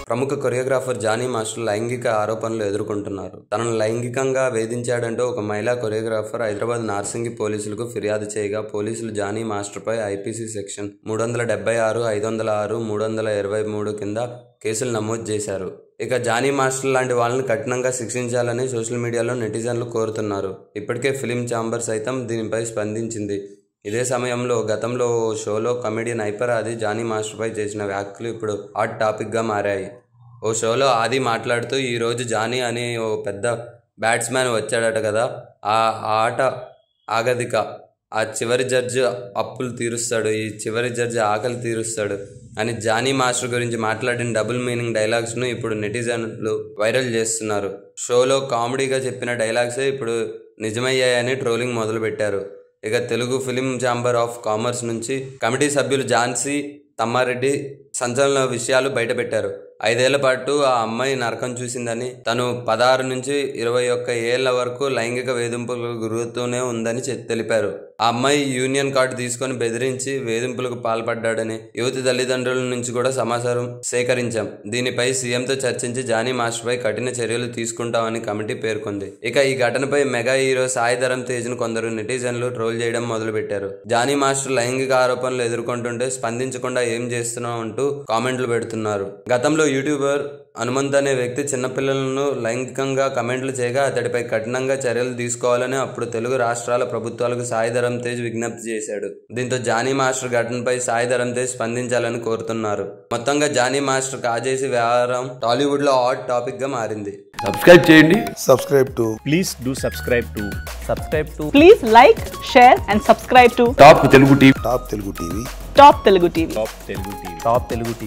ప్రముఖ choreographer Johnny master లైంగిక ఆరోపణలు ఎదుర్కొంటున్నారు. తనను లైంగికంగా వేధించాడంటూ ఒక మహిళా కొరియోగ్రాఫర్ హైదరాబాద్ నార్సింగి పోలీసులకు ఫిర్యాదు చేయగా పోలీసులు జానీ మాస్టర్పై ఐపీసీ సెక్షన్ 376, 506, 323 కింద కేసులు నమోదు చేశారు. ఇక జానీ మాస్టర్ లాంటి వాళ్ళని కఠినంగా శిక్షించాలని సోషల్ మీడియాలో నెటిజన్లు కోరుతున్నారు. ఇప్పటికే ఫిలిం ఛాంబర్ సైతం దీనిపై స్పందించింది. ఇదే సమయంలో గతంలో ఓ షోలో కమెడియన్ హైపర్ ఆది జానీ మాస్టర్పై చేసిన వ్యాఖ్యలు ఇప్పుడు హాట్ టాపిక్గా మారాయి. ఓ షోలో ఆది మాట్లాడుతూ ఈరోజు జానీ అని ఓ పెద్ద బ్యాట్స్మెన్ వచ్చాడట కదా, ఆ ఆట ఆగదిక, ఆ చివరి జడ్జి అప్పులు తీరుస్తాడు, ఈ చివరి జడ్జి ఆకలి తీరుస్తాడు అని జానీ మాస్టర్ గురించి మాట్లాడిన డబుల్ మీనింగ్ డైలాగ్స్ను ఇప్పుడు నెటిజన్లు వైరల్ చేస్తున్నారు. షోలో కామెడీగా చెప్పిన డైలాగ్సే ఇప్పుడు నిజమయ్యాయని ట్రోలింగ్ మొదలుపెట్టారు. ఇక Telugu film chamber of commerce నుంచి కమిటీ సభ్యులు ఝాన్సీ తమ్మారెడ్డి సంచలన విషయాలు బయటపెట్టారు. 5 ఏళ్ల పాటు ఆ అమ్మాయి నరకం చూసిందని, తను 16 నుంచి 21 ఏళ్ల వరకు లైంగిక వేధింపులకు గురవుతూనే ఉందని తెలిపారు. ఆ అమ్మాయి యూనియన్ కార్డు తీసుకొని బెదిరించి వేధింపులకు పాల్పడ్డాడని యువతి తల్లిదండ్రుల నుంచి కూడా సమాచారం సేకరించాం. దీనిపై సీఎంతో చర్చించి జానీ మాస్టర్పై కఠిన చర్యలు తీసుకుంటామని కమిటీ పేర్కొంది. ఇక ఈ ఘటనపై మెగా హీరో సాయి ధరమ్ తేజ్ను కొందరు నెటిజన్లు ట్రోల్ చేయడం మొదలుపెట్టారు. జానీ మాస్టర్ లైంగిక ఆరోపణలు ఎదుర్కొంటుంటే స్పందించకుండా ఏం చేస్తున్నావు అంటూ కామెంట్లు పెడుతున్నారు. గతంలో యూట్యూబర్ హనుమంత్ అనే వ్యక్తి చిన్నపిల్లలను లైంగికంగా కమెంట్లు చేయగా అతడిపై కఠినంగా చర్యలు తీసుకోవాలని అప్పుడు తెలుగు రాష్ట్రాల ప్రభుత్వాలకు సాయి ధరమ్ తేజ్ విజ్ఞప్తి చేశాడు. దీంతో జానీ మాస్టర్ ఘటనపై సాయి ధరమ్ తేజ్ స్పందించాలని కోరుతున్నారు. మొత్తంగా జానీ మాస్టర్ కాజేసి వ్యవహారం టాలీవుడ్ లో హాట్ టాపిక్ గా మారింది. సబ్స్క్రైబ్ చేయండి. Please do subscribe to. Please like, share and subscribe to top Telugu TV. Top Telugu TV. Top Telugu TV.